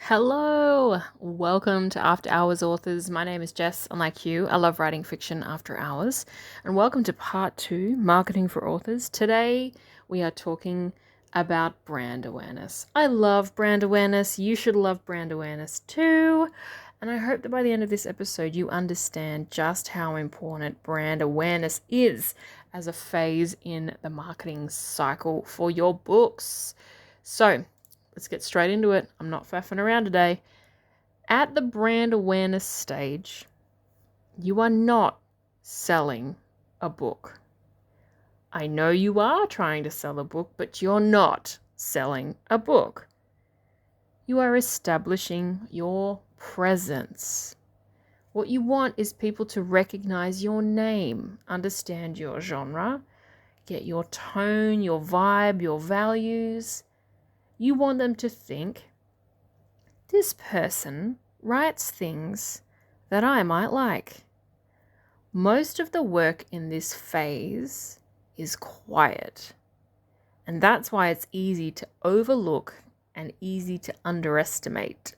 Hello, welcome to After Hours Authors. My name is Jess, and like you, I love writing fiction after hours. And welcome to part 2, Marketing for Authors. Today, we are talking about brand awareness. I love brand awareness. You should love brand awareness too. And I hope that by the end of this episode, you understand just how important brand awareness is as a phase in the marketing cycle for your books. So, let's get straight into it. I'm not faffing around today. At the brand awareness stage, you are not selling a book. I know you are trying to sell a book, but you're not selling a book. You are establishing your presence. What you want is people to recognize your name, understand your genre, get your tone, your vibe, your values. You want them to think, this person writes things that I might like. Most of the work in this phase is quiet, and that's why it's easy to overlook and easy to underestimate.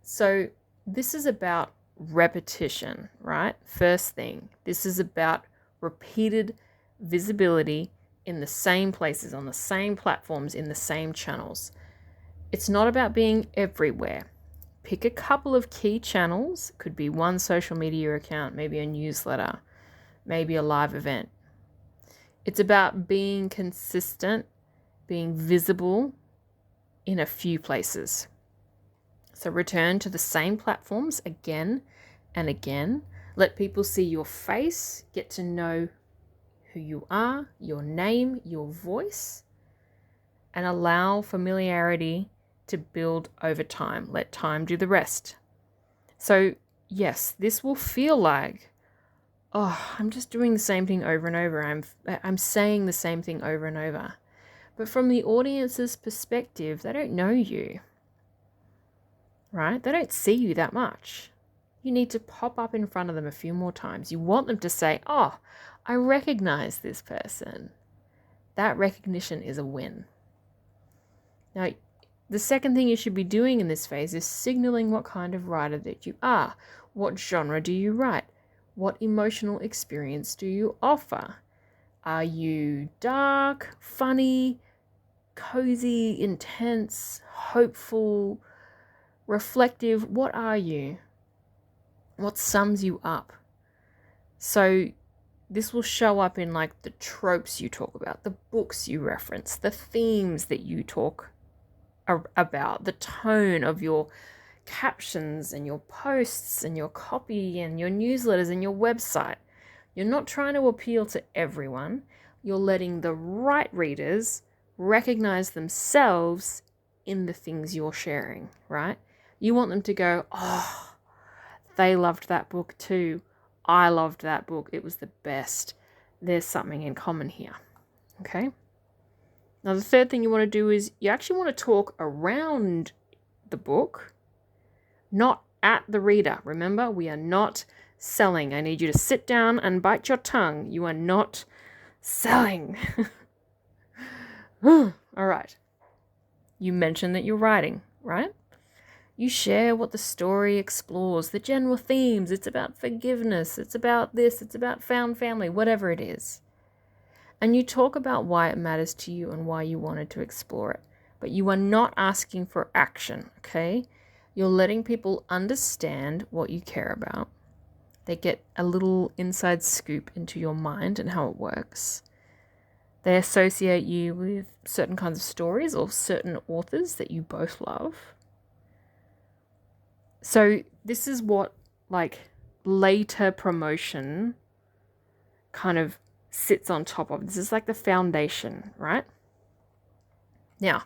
So this is about repetition, right? First thing, this is about repeated visibility in the same places, on the same platforms, in the same channels. It's not about being everywhere. Pick a couple of key channels. It could be one social media account, maybe a newsletter, maybe a live event. It's about being consistent, being visible in a few places. So return to the same platforms again and again. Let people see your face, get to know who you are, your name, your voice, and allow familiarity to build over time. Let time do the rest. So yes, this will feel like, I'm just doing the same thing over and over. I'm saying the same thing over and over. But from the audience's perspective, they don't know you, right? They don't see you that much. You need to pop up in front of them a few more times. You want them to say, I recognize this person. That recognition is a win. Now, the second thing you should be doing in this phase is signaling what kind of writer that you are. What genre do you write? What emotional experience do you offer? Are you dark, funny, cozy, intense, hopeful, reflective? What are you? What sums you up? So this will show up in like the tropes you talk about, the books you reference, the themes that you talk about, the tone of your captions and your posts and your copy and your newsletters and your website. You're not trying to appeal to everyone. You're letting the right readers recognize themselves in the things you're sharing, right? You want them to go, they loved that book too. I loved that book. It was the best. There's something in common here. Okay? Now, the third thing you want to do is you actually want to talk around the book, not at the reader. Remember, we are not selling. I need you to sit down and bite your tongue. You are not selling. All right. You mentioned that you're writing, right? You share what the story explores, the general themes. It's about forgiveness. It's about this. It's about found family, whatever it is. And you talk about why it matters to you and why you wanted to explore it. But you are not asking for action, okay? You're letting people understand what you care about. They get a little inside scoop into your mind and how it works. They associate you with certain kinds of stories or certain authors that you both love. So this is what later promotion kind of sits on top of. This is like the foundation, right? Now,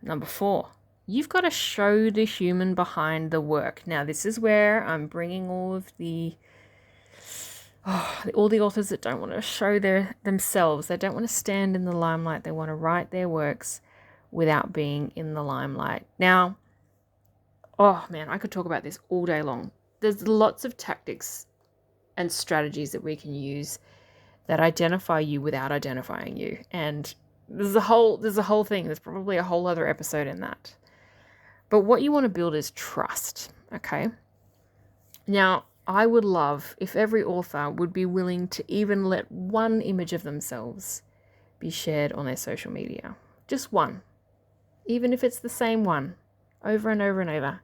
number 4, you've got to show the human behind the work. Now, this is where I'm bringing all of all the authors that don't want to show themselves. They don't want to stand in the limelight. They want to write their works without being in the limelight. Now, I could talk about this all day long. There's lots of tactics and strategies that we can use that identify you without identifying you. And there's a whole thing. There's probably a whole other episode in that. But what you want to build is trust, okay? Now, I would love if every author would be willing to even let one image of themselves be shared on their social media. Just one. Even if it's the same one, over and over and over.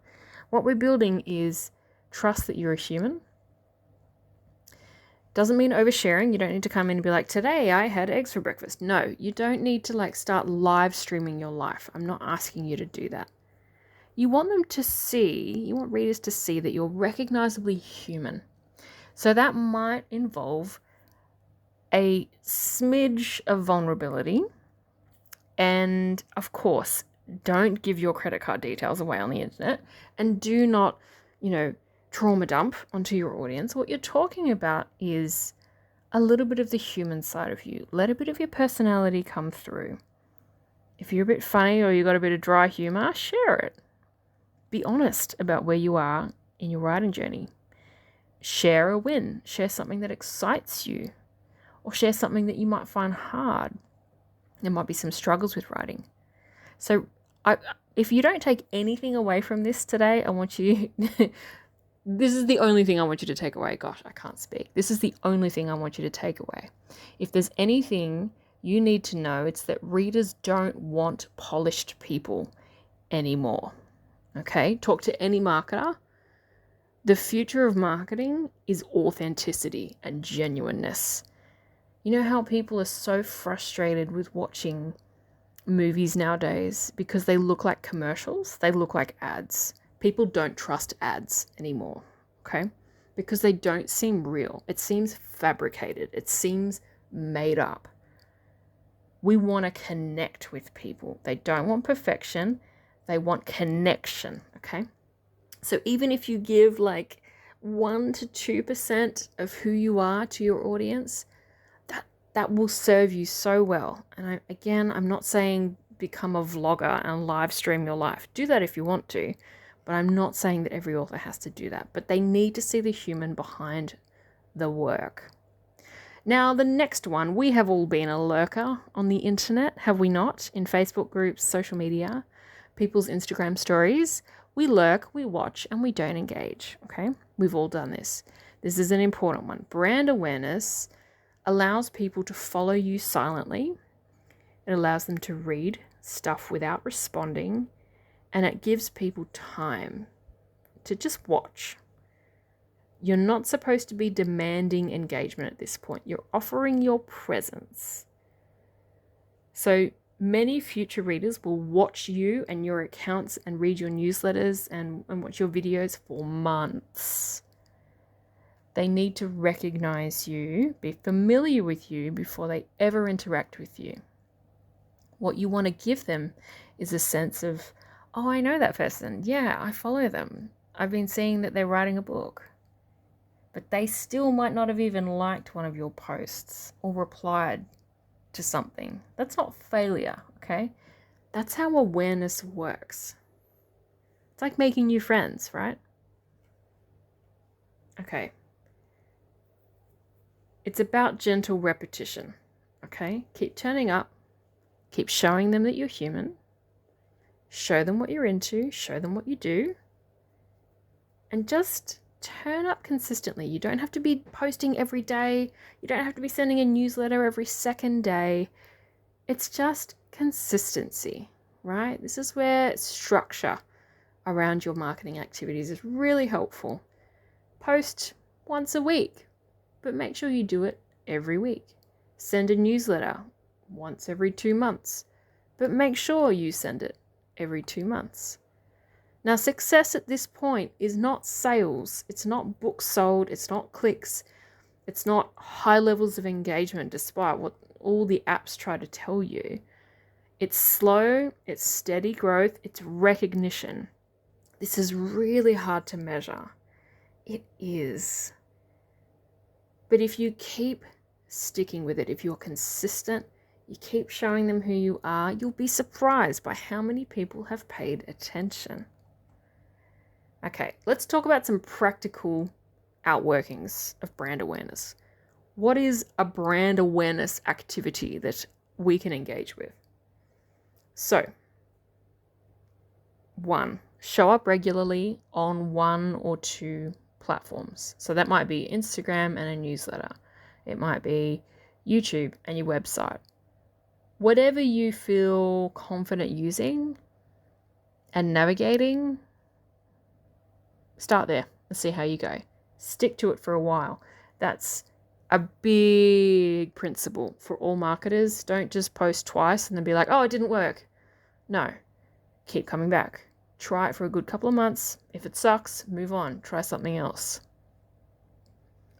What we're building is trust that you're a human. Doesn't mean oversharing. You don't need to come in and be like, today I had eggs for breakfast. No, you don't need to start live streaming your life. I'm not asking you to do that. You want readers to see that you're recognizably human. So that might involve a smidge of vulnerability. And of course, don't give your credit card details away on the internet, and do not, trauma dump onto your audience. What you're talking about is a little bit of the human side of you. Let a bit of your personality come through. If you're a bit funny or you got a bit of dry humor, share it. Be honest about where you are in your writing journey. Share a win. Share something that excites you, or share something that you might find hard. There might be some struggles with writing. So if you don't take anything away from this today, I want you this is the only thing I want you to take away. Gosh, I can't speak. This is the only thing I want you to take away. If there's anything you need to know, it's that readers don't want polished people anymore. Okay? Talk to any marketer. The future of marketing is authenticity and genuineness. You know how people are so frustrated with watching movies nowadays because they look like commercials? They look like ads. People don't trust ads anymore, okay? Because they don't seem real. It seems fabricated. It seems made up. We want to connect with people. They don't want perfection. They want connection, okay? So even if you give 1 to 2% of who you are to your audience, that will serve you so well. And I'm not saying become a vlogger and live stream your life. Do that if you want to, but I'm not saying that every author has to do that. But they need to see the human behind the work. Now, the next one, we have all been a lurker on the internet, have we not? In Facebook groups, social media, people's Instagram stories. We lurk, we watch, and we don't engage, okay? We've all done this. This is an important one. Brand awareness allows people to follow you silently. It allows them to read stuff without responding, and it gives people time to just watch. You're not supposed to be demanding engagement at this point. You're offering your presence. So many future readers will watch you and your accounts and read your newsletters and watch your videos for months. They need to recognize you, be familiar with you before they ever interact with you. What you want to give them is a sense of, oh, I know that person. Yeah, I follow them. I've been seeing that they're writing a book. But they still might not have even liked one of your posts or replied to something. That's not failure, okay? That's how awareness works. It's like making new friends, right? Okay. It's about gentle repetition, okay? Keep turning up. Keep showing them that you're human. Show them what you're into. Show them what you do. And just turn up consistently. You don't have to be posting every day. You don't have to be sending a newsletter every second day. It's just consistency, right? This is where structure around your marketing activities is really helpful. Post once a week, but make sure you do it every week. Send a newsletter once every 2 months, but make sure you send it every 2 months. Now, success at this point is not sales. It's not books sold. It's not clicks. It's not high levels of engagement, despite what all the apps try to tell you. It's slow. It's steady growth. It's recognition. This is really hard to measure. It is. But if you keep sticking with it, if you're consistent, you keep showing them who you are, you'll be surprised by how many people have paid attention. Okay, let's talk about some practical outworkings of brand awareness. What is a brand awareness activity that we can engage with? So, 1, show up regularly on 1 or 2 platforms. So that might be Instagram and a newsletter. It might be YouTube and your website. Whatever you feel confident using and navigating, start there and see how you go. Stick to it for a while. That's a big principle for all marketers. Don't just post twice and then be like, oh, it didn't work. No, keep coming back. Try it for a good couple of months. If it sucks, move on. Try something else.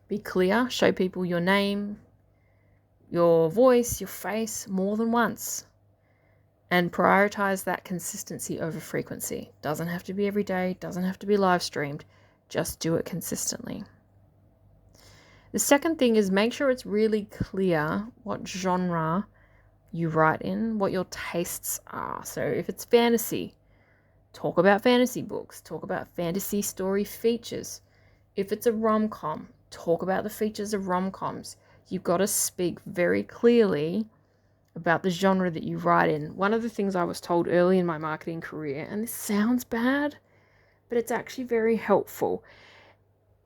Be clear. Show people your name, your voice, your face more than once. And prioritize that consistency over frequency. Doesn't have to be every day. Doesn't have to be live streamed. Just do it consistently. The second thing is make sure it's really clear what genre you write in, what your tastes are. So if it's fantasy, talk about fantasy books, talk about fantasy story features. If it's a rom-com, talk about the features of rom-coms. You've got to speak very clearly about the genre that you write in. One of the things I was told early in my marketing career, and this sounds bad, but it's actually very helpful.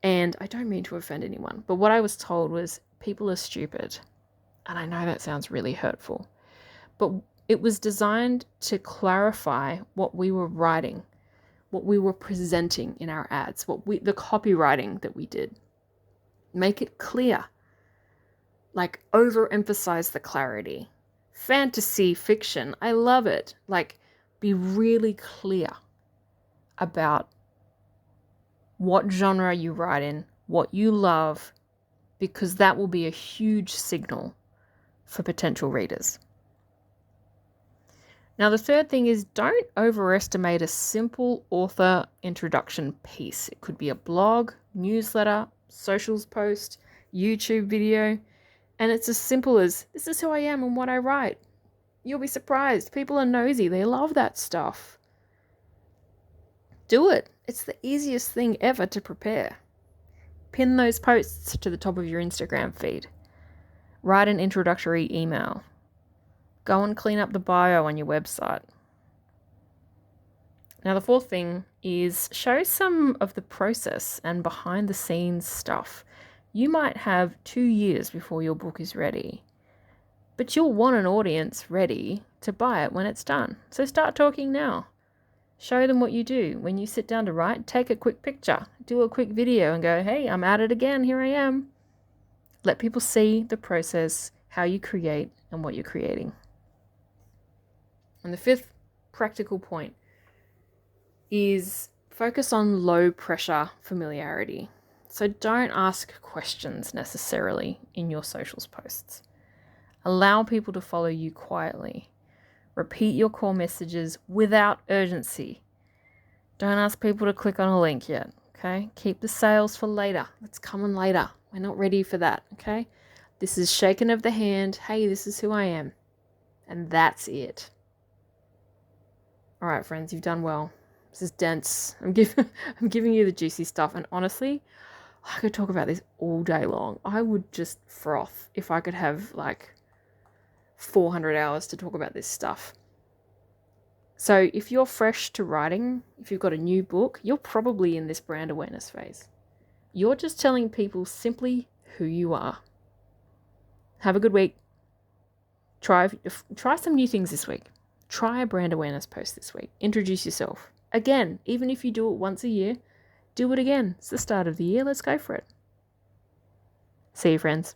And I don't mean to offend anyone, but what I was told was people are stupid. And I know that sounds really hurtful, but it was designed to clarify what we were writing, what we were presenting in our ads, the copywriting that we did. Make it clear. Like, overemphasize the clarity. Fantasy fiction, I love it. Like, be really clear about what genre you write in, what you love, because that will be a huge signal for potential readers. Now, the third thing is don't overestimate a simple author introduction piece. It could be a blog, newsletter, socials post, YouTube video, and it's as simple as, this is who I am and what I write. You'll be surprised. People are nosy. They love that stuff. Do it. It's the easiest thing ever to prepare. Pin those posts to the top of your Instagram feed. Write an introductory email. Go and clean up the bio on your website. Now, the fourth thing is show some of the process and behind the scenes stuff. You might have 2 years before your book is ready, but you'll want an audience ready to buy it when it's done. So start talking now. Show them what you do. When you sit down to write, take a quick picture, do a quick video and go, hey, I'm at it again, here I am. Let people see the process, how you create and what you're creating. And the fifth practical point is focus on low pressure familiarity. So don't ask questions necessarily in your socials posts. Allow people to follow you quietly. Repeat your core messages without urgency. Don't ask people to click on a link yet, okay? Keep the sales for later. It's coming later. We're not ready for that, okay? This is shaking of the hand. Hey, this is who I am. And that's it. All right, friends, you've done well. This is dense. I'm giving you the juicy stuff. And honestly, I could talk about this all day long. I would just froth if I could have like 400 hours to talk about this stuff. So if you're fresh to writing, if you've got a new book, you're probably in this brand awareness phase. You're just telling people simply who you are. Have a good week. Try some new things this week. Try a brand awareness post this week. Introduce yourself. Again, even if you do it once a year, do it again. It's the start of the year. Let's go for it. See you, friends.